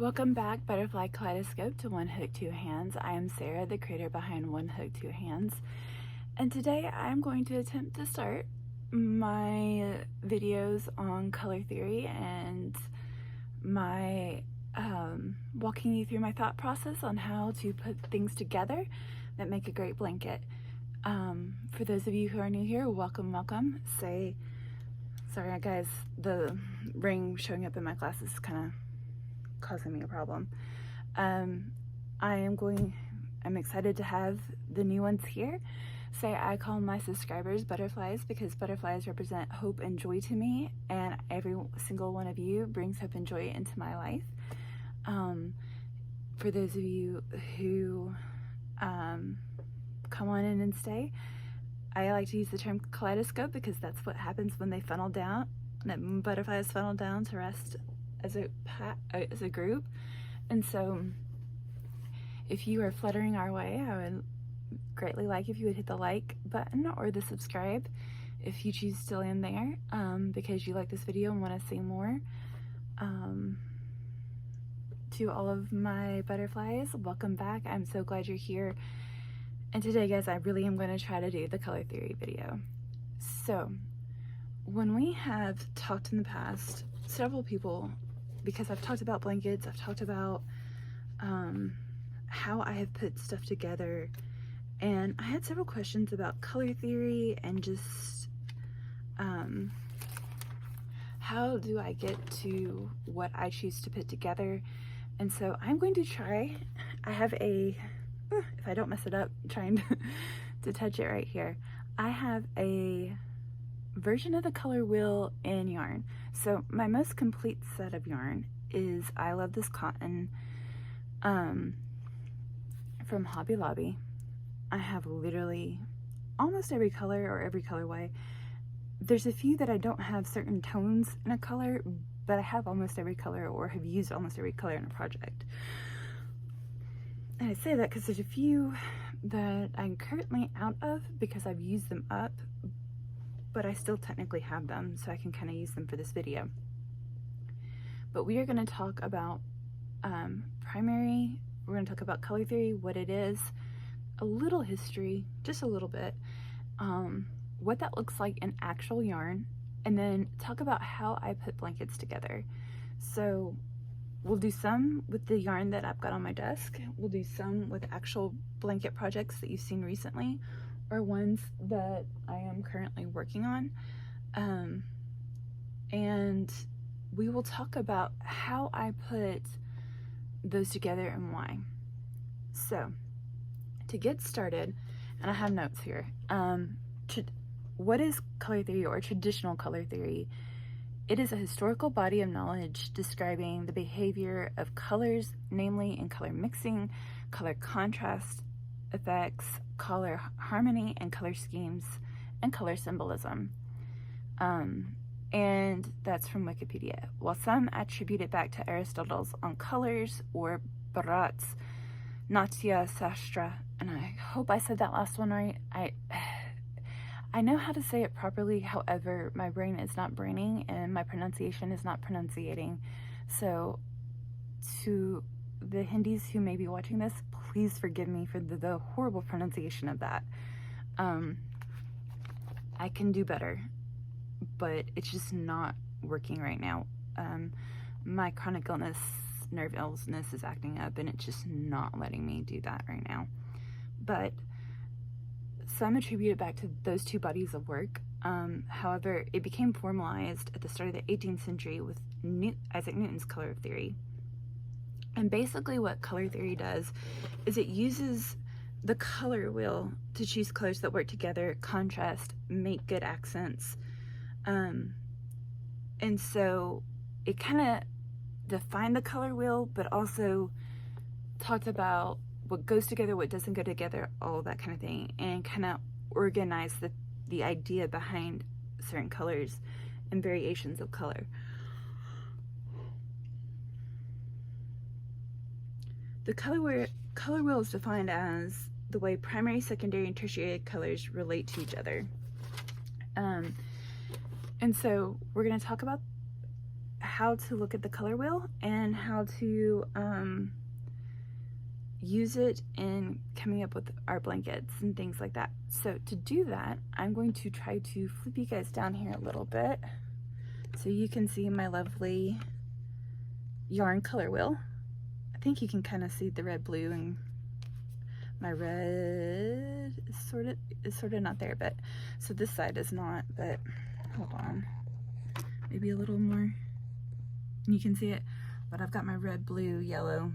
Welcome back, Butterfly Kaleidoscope, to One Hook, Two Hands. I am Sarah, the creator behind One Hook, Two Hands, and today I'm going to attempt to start my videos on color theory and my walking you through my thought process on how to put things together that make a great blanket. For those of you who are new here, welcome. Sorry guys, the ring showing up in my glasses is kind of causing me a problem. I'm excited to have the new ones here. I call my subscribers butterflies because butterflies represent hope and joy to me, and every single one of you brings hope and joy into my life. For those of you who come on in and stay, I like to use the term kaleidoscope because that's what happens when they funnel down, that butterflies funnel down to rest as a group. And so if you are fluttering our way, I would greatly like if you would hit the like button or the subscribe if you choose to land there, because you like this video and want to see more. To all of my butterflies, welcome back. I'm so glad you're here. And today, guys, I really am going to try to do the color theory video. So when we have talked in the past, several people, because I've talked about blankets, I've talked about how I have put stuff together, and I had several questions about color theory and just how do I get to what I choose to put together. And so I'm going to try, I have a, if I don't mess it up, trying to touch it right here, I have a version of the color wheel in yarn. So my most complete set of yarn is I Love This Cotton from Hobby Lobby. I have literally almost every color or every colorway. There's a few that I don't have certain tones in a color, but I have almost every color or have used almost every color in a project. And I say that because there's a few that I'm currently out of because I've used them up, but I still technically have them, so I can kind of use them for this video. But we are going to talk about primary, we're going to talk about color theory, what it is, a little history, just a little bit, what that looks like in actual yarn, and then talk about how I put blankets together. So we'll do some with the yarn that I've got on my desk, we'll do some with actual blanket projects that you've seen recently, or ones that I am currently working on, and we will talk about how I put those together and why. So to get started, and I have notes here, what is color theory or traditional color theory? It is a historical body of knowledge describing the behavior of colors, namely in color mixing, color contrast effects, color harmony, and color schemes, and color symbolism. And that's from Wikipedia. While some attribute it back to Aristotle's On Colors or Bharat's Natya Sastra, and I hope I said that last one right. I know how to say it properly, however, my brain is not braining and my pronunciation is not pronunciating. So to the Hindis who may be watching this, please forgive me for the horrible pronunciation of that. I can do better, but it's just not working right now. My chronic illness, nerve illness is acting up, and it's just not letting me do that right now. But some attribute it back to those two bodies of work. However, it became formalized at the start of the 18th century with Isaac Newton's color theory. And basically what color theory does is it uses the color wheel to choose colors that work together, contrast, make good accents. And so it kind of defined the color wheel, but also talked about what goes together, what doesn't go together, all that kind of thing, and kind of organized the idea behind certain colors and variations of color. The color wheel is defined as the way primary, secondary, and tertiary colors relate to each other. And so we're going to talk about how to look at the color wheel and how to use it in coming up with our blankets and things like that. So to do that, I'm going to try to flip you guys down here a little bit so you can see my lovely yarn color wheel. I think you can kind of see the red, blue, and my red is sort of not there, but so this side is not, but hold on, maybe a little more. You can see it, but I've got my red, blue, yellow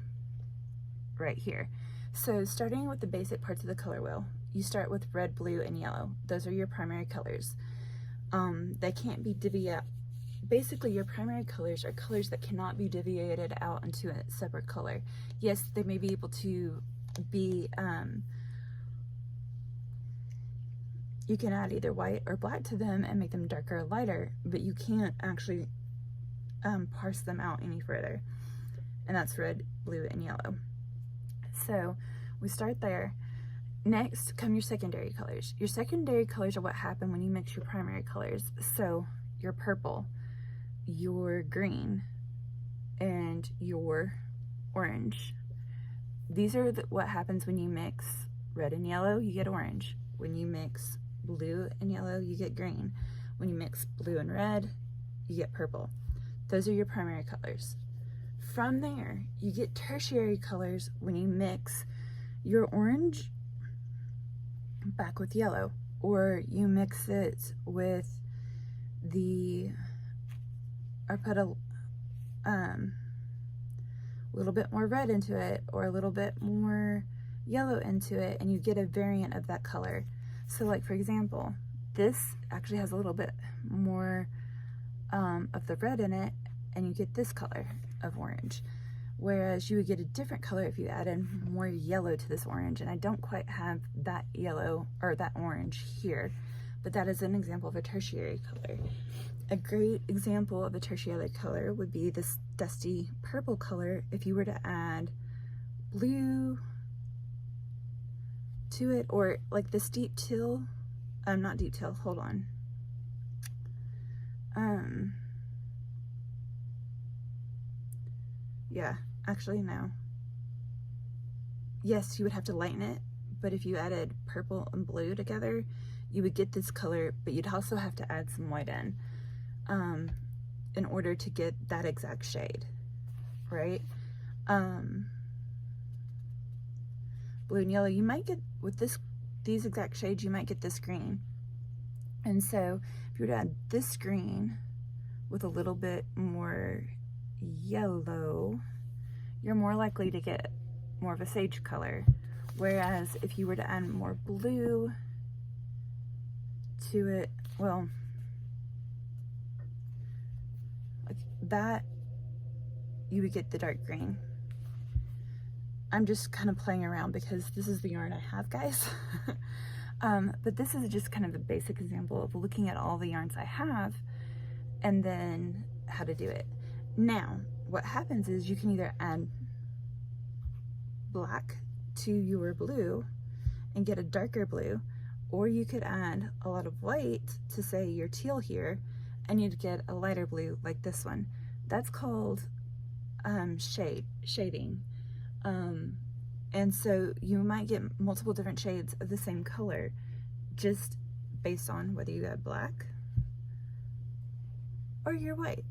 right here. So starting with the basic parts of the color wheel, you start with red, blue, and yellow. Those are your primary colors. They can't be divvied. Basically, your primary colors are colors that cannot be deviated out into a separate color. Yes, they may be able to be, you can add either white or black to them and make them darker or lighter, but you can't actually parse them out any further. And that's red, blue, and yellow. So we start there. Next come your secondary colors. Your secondary colors are what happen when you mix your primary colors. So your purple, your green, and your orange. These are what happens when you mix red and yellow, you get orange. When you mix blue and yellow, you get green. When you mix blue and red, you get purple. Those are your primary colors. From there, you get tertiary colors when you mix your orange back with yellow, or you mix it with or put a little bit more red into it, or a little bit more yellow into it, and you get a variant of that color. So like, for example, this actually has a little bit more of the red in it, and you get this color of orange. Whereas you would get a different color if you added more yellow to this orange, and I don't quite have that yellow or that orange here, but that is an example of a tertiary color. A great example of a tertiary color would be this dusty purple color if you were to add blue to it, or like this deep teal, not deep teal, hold on. Yeah, actually no. Yes, you would have to lighten it, but if you added purple and blue together, you would get this color, but you'd also have to add some white in order to get that exact shade, right? Blue and yellow, you might get, with these exact shades, you might get this green. And so if you were to add this green with a little bit more yellow, you're more likely to get more of a sage color. Whereas if you were to add more blue to it, well, like that, you would get the dark green. I'm just kind of playing around because this is the yarn I have, guys. But this is just kind of a basic example of looking at all the yarns I have and then how to do it. Now, what happens is you can either add black to your blue and get a darker blue, or you could add a lot of white to, say, your teal here, and you'd get a lighter blue like this one. That's called shading. And so you might get multiple different shades of the same color just based on whether you add black or your white.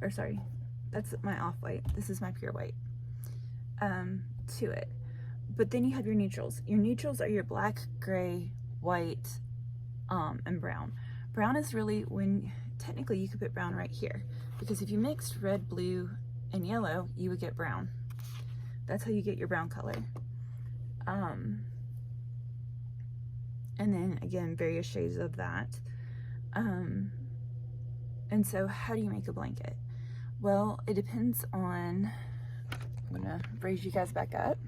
Or sorry, that's my off-white. This is my pure white to it. But then you have your neutrals. Your neutrals are your black, gray, white, and brown. Brown is really when, technically you could put brown right here, because if you mixed red, blue, and yellow, you would get brown. That's how you get your brown color. And then again, various shades of that. And so how do you make a blanket? Well, it depends on, I'm gonna raise you guys back up.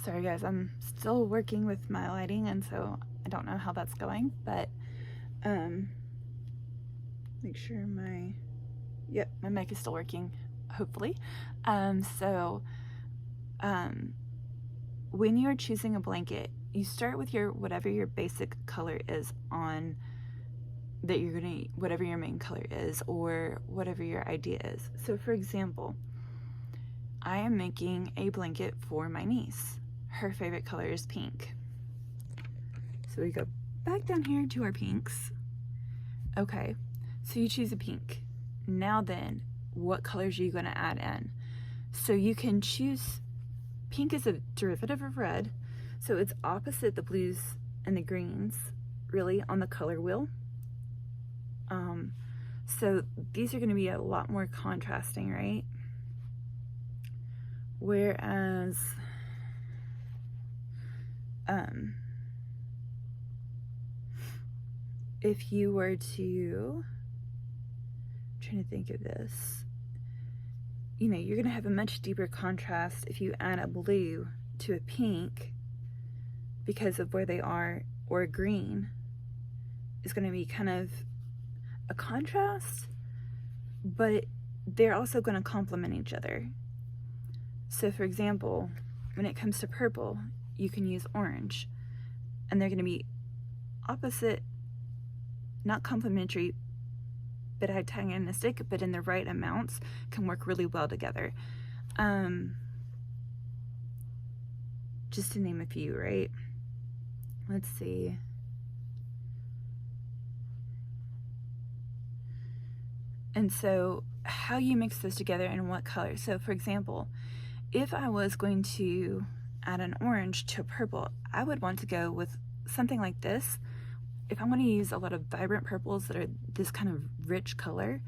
Sorry guys, I'm still working with my lighting, and so I don't know how that's going, but make sure my mic is still working, hopefully. When you're choosing a blanket, you start with whatever your basic color is on that you're gonna, whatever your main color is or whatever your idea is. So for example, I am making a blanket for my niece. Her favorite color is pink. So we go back down here to our pinks. Okay, so you choose a pink. Now then, what colors are you gonna add in? So you can choose, pink is a derivative of red, so it's opposite the blues and the greens, really, on the color wheel. So these are gonna be a lot more contrasting, right? Whereas, if you were to, I'm trying to think of this, you know, you're gonna have a much deeper contrast if you add a blue to a pink because of where they are, or a green is gonna be kind of a contrast, but they're also gonna complement each other. So for example, when it comes to purple, you can use orange, and they're gonna be opposite, not complementary, but antagonistic, but in the right amounts can work really well together. Just to name a few, right? Let's see. And so how you mix those together and what color. So for example, if I was going to add an orange to a purple, I would want to go with something like this. If I'm going to use a lot of vibrant purples that are this kind of rich color,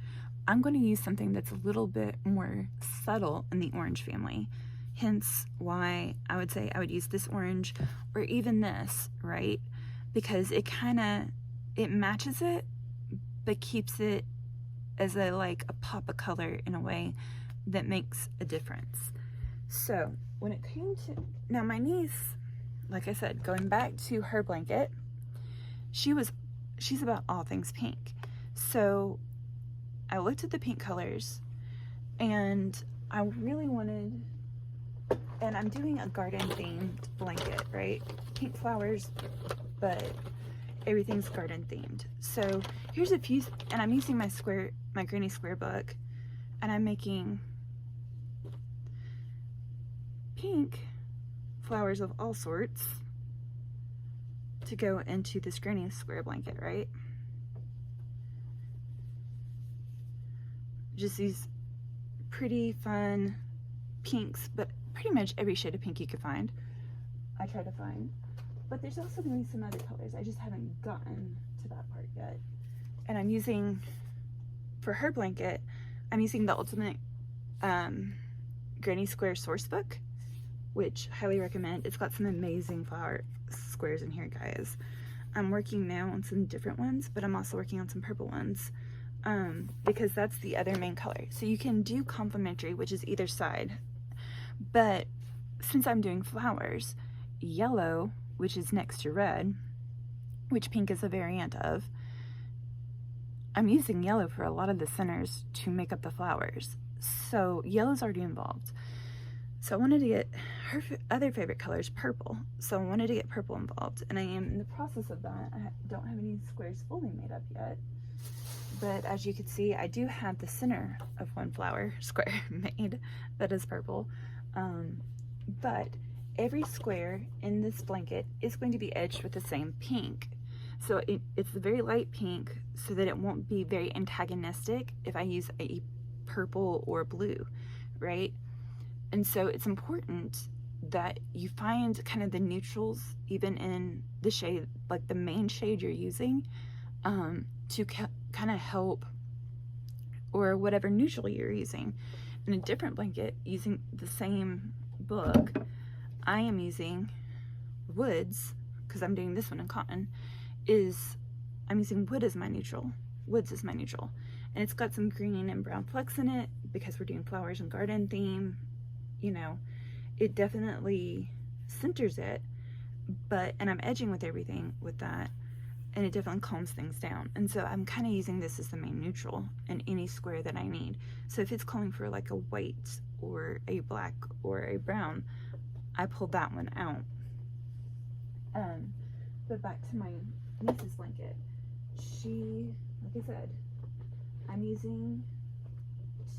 I'm going to use something that's a little bit more subtle in the orange family. Hence why I would say I would use this orange, or even this, right? Because it matches it, but keeps it as like a pop of color in a way that makes a difference. So when it came to, now my niece, like I said, going back to her blanket, she's about all things pink. So I looked at the pink colors, and I really wanted, and I'm doing a garden themed blanket, right? Pink flowers, but everything's garden themed. So here's a few, and I'm using my Granny Square book, and I'm making pink flowers of all sorts to go into this Granny Square blanket, right? Just these pretty fun pinks, but pretty much every shade of pink you could find, I try to find. But there's also going to be some other colors. I just haven't gotten to that part yet. And I'm using, for her blanket, I'm using the Ultimate Granny Square source book, which I highly recommend. It's got some amazing flower squares in here, guys. I'm working now on some different ones, but I'm also working on some purple ones, because that's the other main color. So you can do complementary, which is either side. But since I'm doing flowers, yellow, which is next to red, which pink is a variant of, I'm using yellow for a lot of the centers to make up the flowers. So yellow's already involved. So I wanted to get her other favorite color is purple. So I wanted to get purple involved, and I am in the process of that. I don't have any squares fully made up yet. But as you can see, I do have the center of one flower square made that is purple. But every square in this blanket is going to be edged with the same pink. So it's a very light pink so that it won't be very antagonistic if I use a purple or blue, right? And so it's important that you find kind of the neutrals, even in the shade, like the main shade you're using, to kind of help, or whatever neutral you're using. In a different blanket, using the same book, I am using woods, because I'm doing this one in cotton, I'm using wood as my neutral. Woods is my neutral. And it's got some green and brown flecks in it, because we're doing flowers and garden theme. You know, it definitely centers it, and I'm edging with everything with that, and it definitely calms things down. And so I'm kind of using this as the main neutral in any square that I need. So if it's calling for like a white or a black or a brown, I pull that one out. But back to my niece's blanket. like I said, I'm using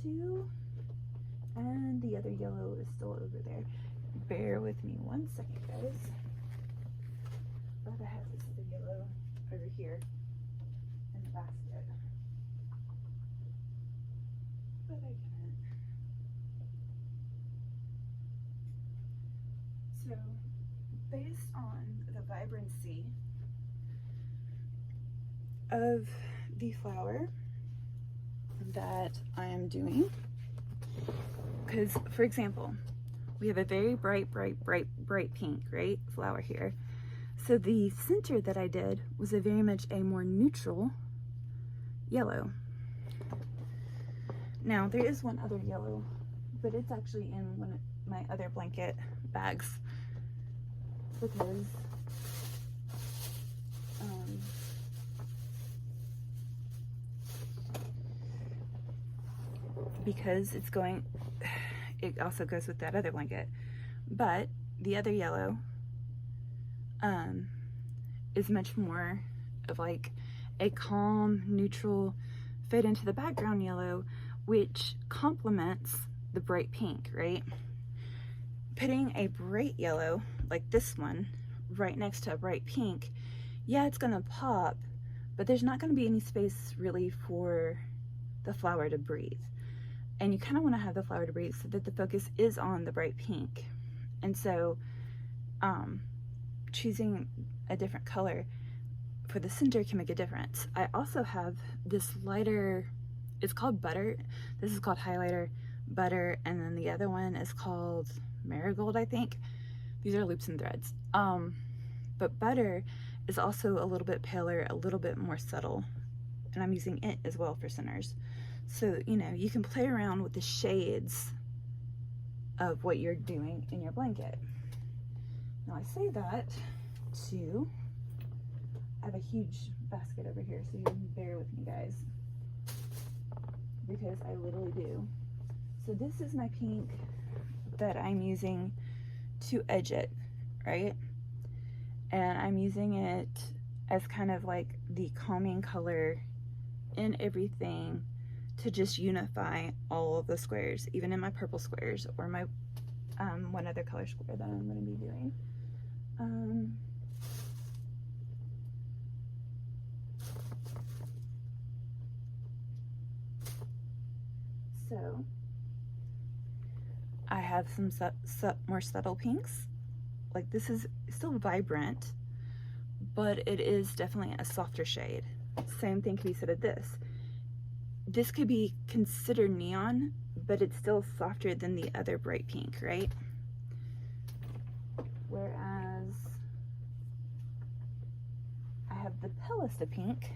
2, and the other yellow is still over there. Bear with me one second, guys. But I have this other yellow over here in the basket. But I can't. So, based on the vibrancy of the flower that I am doing, because for example, we have a very bright pink, right, flower here. So the center that I did was very much a more neutral yellow. Now there is one other yellow, but it's actually in one of my other blanket bags because it's going, it also goes with that other blanket. But the other yellow is much more of like a calm, neutral, fade into the background yellow, which complements the bright pink, right? Putting a bright yellow like this one right next to a bright pink, yeah, it's gonna pop, but there's not gonna be any space really for the flower to breathe. And you kind of want to have the flower to breathe so that the focus is on the bright pink. And so choosing a different color for the center can make a difference. I also have this lighter, it's called Butter. This is called Highlighter Butter, and then the other one is called Marigold, I think. These are loops and threads. But Butter is also a little bit paler, a little bit more subtle, and I'm using it as well for centers. So, you know, you can play around with the shades of what you're doing in your blanket. Now I say that to, I have a huge basket over here, so you can bear with me, guys, because I literally do. So this is my pink that I'm using to edge it, right? And I'm using it as kind of like the calming color in everything to just unify all of the squares, even in my purple squares or my one other color square that I'm going to be doing. So I have some more subtle pinks. Like this is still vibrant, but it is definitely a softer shade. Same thing can be said of this. This could be considered neon, but it's still softer than the other bright pink, right? Whereas I have the Pelista pink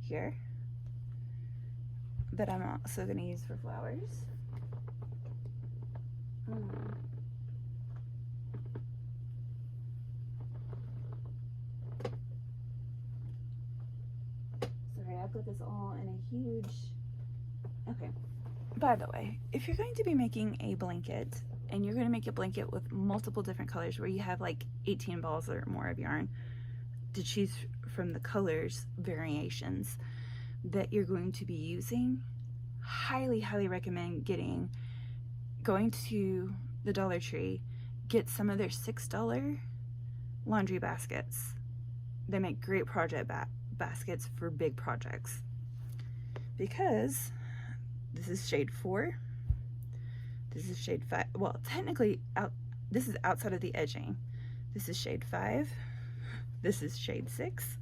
here that I'm also going to use for flowers. Sorry, I've got this all in a huge... Okay. By the way, if you're going to be making a blanket, and you're going to make a blanket with multiple different colors where you have like 18 balls or more of yarn to choose from the colors variations that you're going to be using, highly recommend going to the Dollar Tree, get some of their $6 laundry baskets. They make great project baskets for big projects, because this is shade 4, this is shade 5. Well, technically this is outside of the edging. This is shade 5, this is shade 6,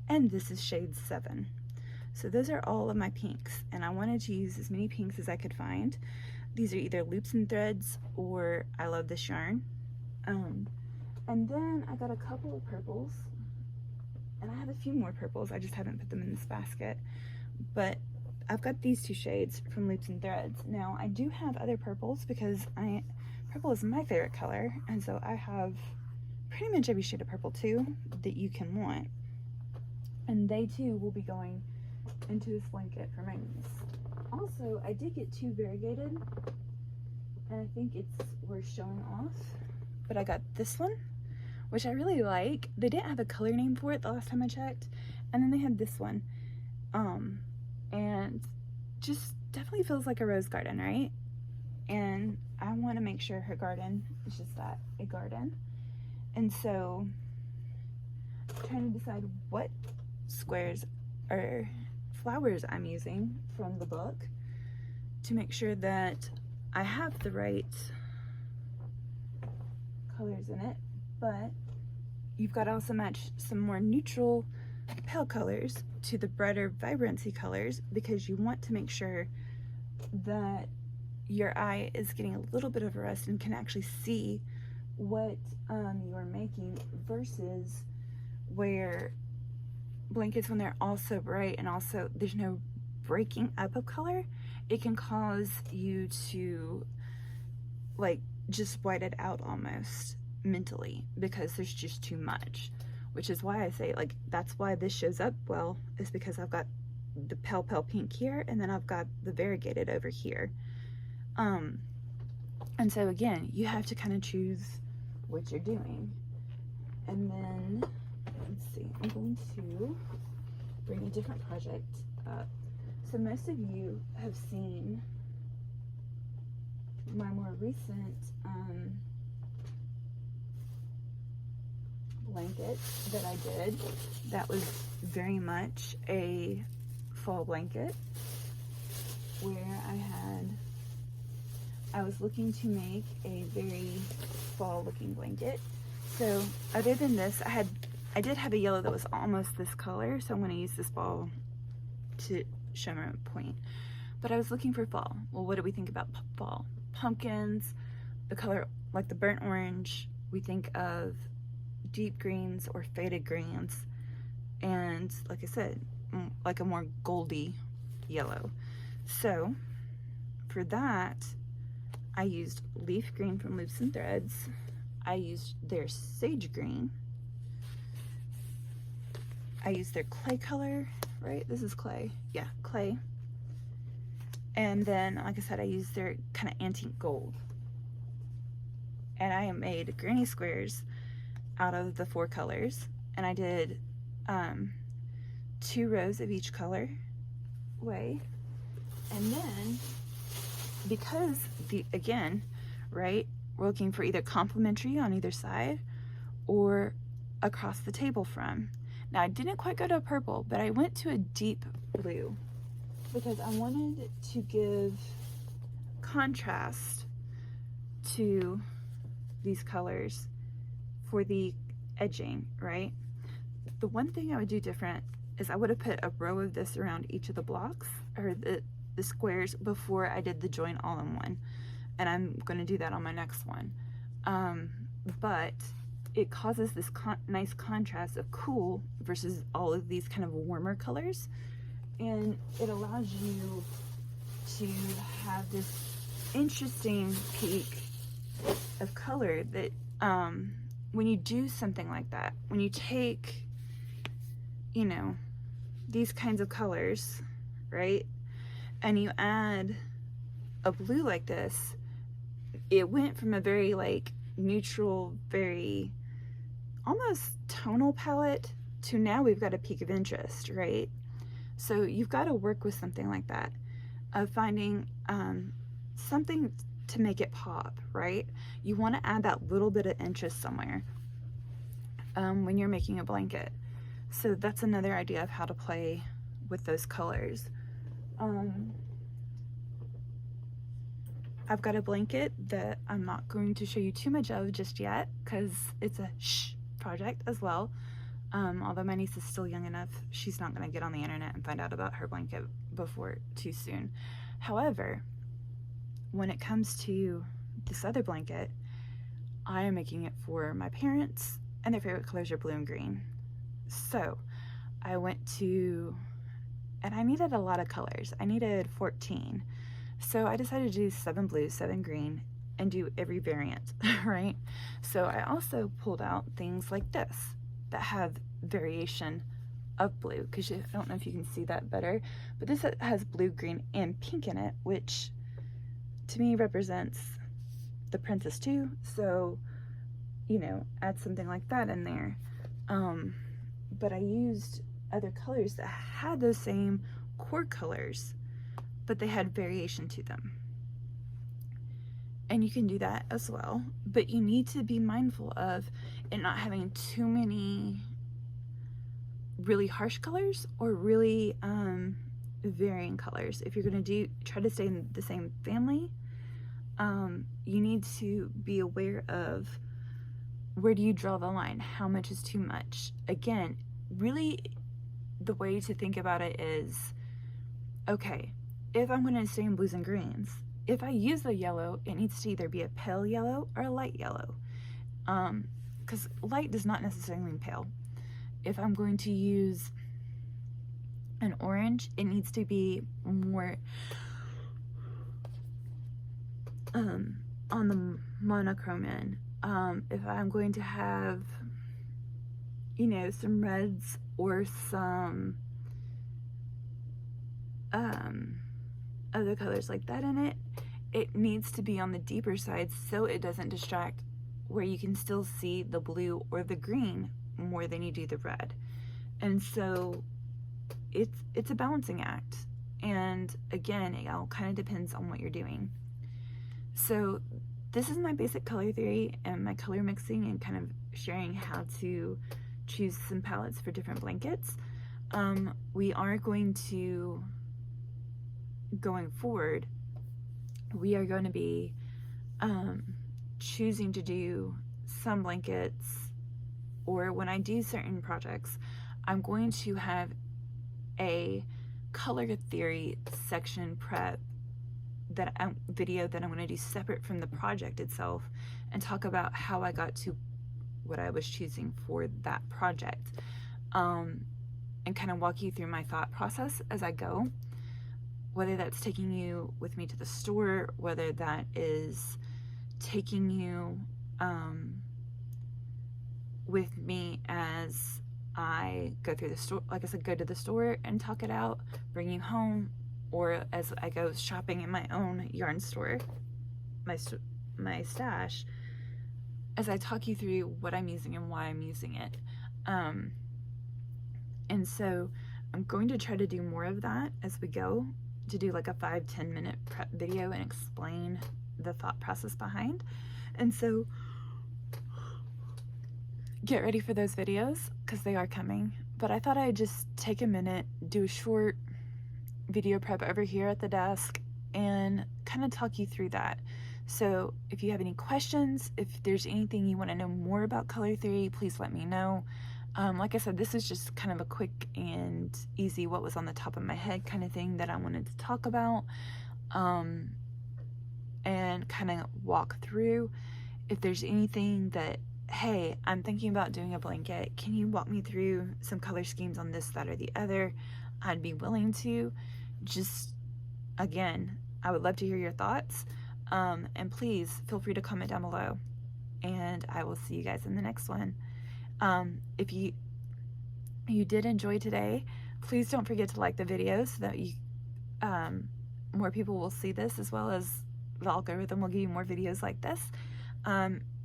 and this is shade 7. So those are all of my pinks, and I wanted to use as many pinks as I could find. These are either loops and threads, or I love this yarn. And then I got a couple of purples, and I have a few more purples. I just haven't put them in this basket, but I've got these 2 shades from Loops and Threads. Now I do have other purples because purple is my favorite color, and so I have pretty much every shade of purple too that you can want, and they too will be going into this blanket for my niece. Also, I did get 2 variegated, and I think it's worth showing off, but I got this one, which I really like. They didn't have a color name for it the last time I checked, And then they had this one. And just definitely feels like a rose garden, right? And I want to make sure her garden is just that, a garden. And so I'm trying to decide what squares or flowers I'm using from the book to make sure that I have the right colors in it, but you've got to also match some more neutral pale colors to the brighter vibrancy colors, because you want to make sure that your eye is getting a little bit of a rest and can actually see what you're making, versus where blankets, when they're all so bright and also there's no breaking up of color, it can cause you to like just white it out almost mentally, because there's just too much. Which is why I say, like, that's why this shows up well, is because I've got the pale pink here, and then I've got the variegated over here. And so again, you have to kind of choose what you're doing. And then, let's see, I'm going to bring a different project up. So most of you have seen my more recent blanket that I did. That was very much a fall blanket, where I was looking to make a very fall looking blanket. So other than this, I did have a yellow that was almost this color, so I'm going to use this ball to show my point. But I was looking for fall. Well, what do we think about fall? Pumpkins, the color like the burnt orange. We think of deep greens or faded greens, and like I said, like a more goldy yellow. So for that, I used leaf green from Loops and Threads. I used their sage green. I used their clay color, right? This is clay. Yeah, clay. And then, like I said, I used their kind of antique gold. And I made granny squares out of the 4 colors, and I did 2 rows of each color way. And then, because again, right, we're looking for either complementary on either side or across the table from. Now I didn't quite go to a purple, but I went to a deep blue because I wanted to give contrast to these colors for the edging, right? The one thing I would do different is I would have put a row of this around each of the blocks, or the squares, before I did the join all in one. And I'm going to do that on my next one. But it causes this nice contrast of cool versus all of these kind of warmer colors. And it allows you to have this interesting peak of color that when you do something like that, when you take, you know, these kinds of colors, right, and you add a blue like this, it went from a very like neutral, very almost tonal palette to now we've got a peak of interest, right? So you've got to work with something like that, of finding something to make it pop, right? You want to add that little bit of interest somewhere when you're making a blanket. So that's another idea of how to play with those colors. I've got a blanket that I'm not going to show you too much of just yet because it's a shh project as well. Although my niece is still young enough, she's not going to get on the internet and find out about her blanket before too soon. However, when it comes to this other blanket, I am making it for my parents, and their favorite colors are blue and green. So I went to, and I needed a lot of colors. I needed 14. So I decided to do 7 blue, 7 green, and do every variant, right? So I also pulled out things like this that have variation of blue, because I don't know if you can see that better, but this has blue, green, and pink in it, which to me represents the princess too. So, you know, add something like that in there. But I used other colors that had those same core colors, but they had variation to them. And you can do that as well, but you need to be mindful of it not having too many really harsh colors or really varying colors. If you're going to try to stay in the same family, you need to be aware of where do you draw the line, how much is too much. Again, really the way to think about it is, okay, if I'm going to stay in blues and greens, if I use the yellow, it needs to either be a pale yellow or a light yellow, because light does not necessarily mean pale. If I'm going to use an orange, it needs to be more on the monochrome end. If I'm going to have, you know, some reds or some other colors like that in it, it needs to be on the deeper side so it doesn't distract, where you can still see the blue or the green more than you do the red. And so it's a balancing act, and again, it all kind of depends on what you're doing. So this is my basic color theory and my color mixing and kind of sharing how to choose some palettes for different blankets. We are going to, going forward, we are going to be choosing to do some blankets, or when I do certain projects, I'm going to have a color theory section prep video that I'm going to do separate from the project itself, and talk about how I got to what I was choosing for that project, and kind of walk you through my thought process as I go, whether that's taking you with me to the store, whether that is taking you with me as I go through the store, like I said, go to the store and talk it out, bring you home, or as I go shopping in my own yarn store, my stash, as I talk you through what I'm using and why I'm using it. And so I'm going to try to do more of that as we go, to do like a 5-10 minute prep video and explain the thought process behind. And so get ready for those videos, because they are coming. But I thought I'd just take a minute, do a short video prep over here at the desk, and kind of talk you through that. So if you have any questions, if there's anything you want to know more about color theory, please let me know. Like I said, this is just kind of a quick and easy, what was on the top of my head kind of thing that I wanted to talk about, and kind of walk through. If there's anything that, hey, I'm thinking about doing a blanket, can you walk me through some color schemes on this, that, or the other? I'd be willing to. Just, again, I would love to hear your thoughts, and please feel free to comment down below, and I will see you guys in the next one. If you did enjoy today, please don't forget to like the video so that you more people will see this, as well as the algorithm will give you more videos like this.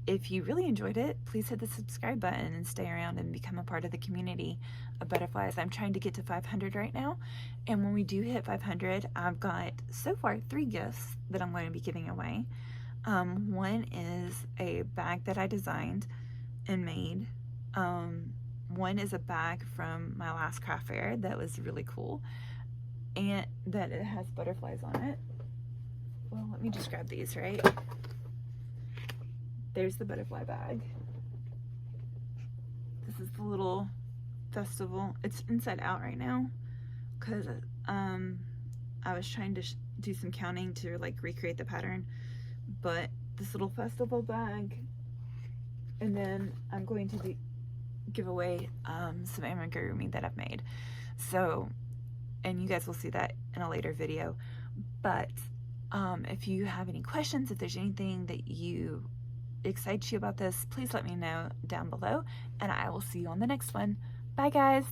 If you really enjoyed it, please hit the subscribe button and stay around and become a part of the community of butterflies. I'm trying to get to 500 right now, and when we do hit 500, I've got so far 3 gifts that I'm going to be giving away. One is a bag that I designed and made. One is a bag from my last craft fair that was really cool, and that it has butterflies on it. Well, let me just grab these, right? There's the butterfly bag. This is the little festival. It's inside out right now because I was trying to do some counting to like recreate the pattern, but this little festival bag, and then I'm going to give away some amigurumi that I've made. So, and you guys will see that in a later video. But if you have any questions, if there's anything that excites you about this, please let me know down below, and I will see you on the next one. Bye guys.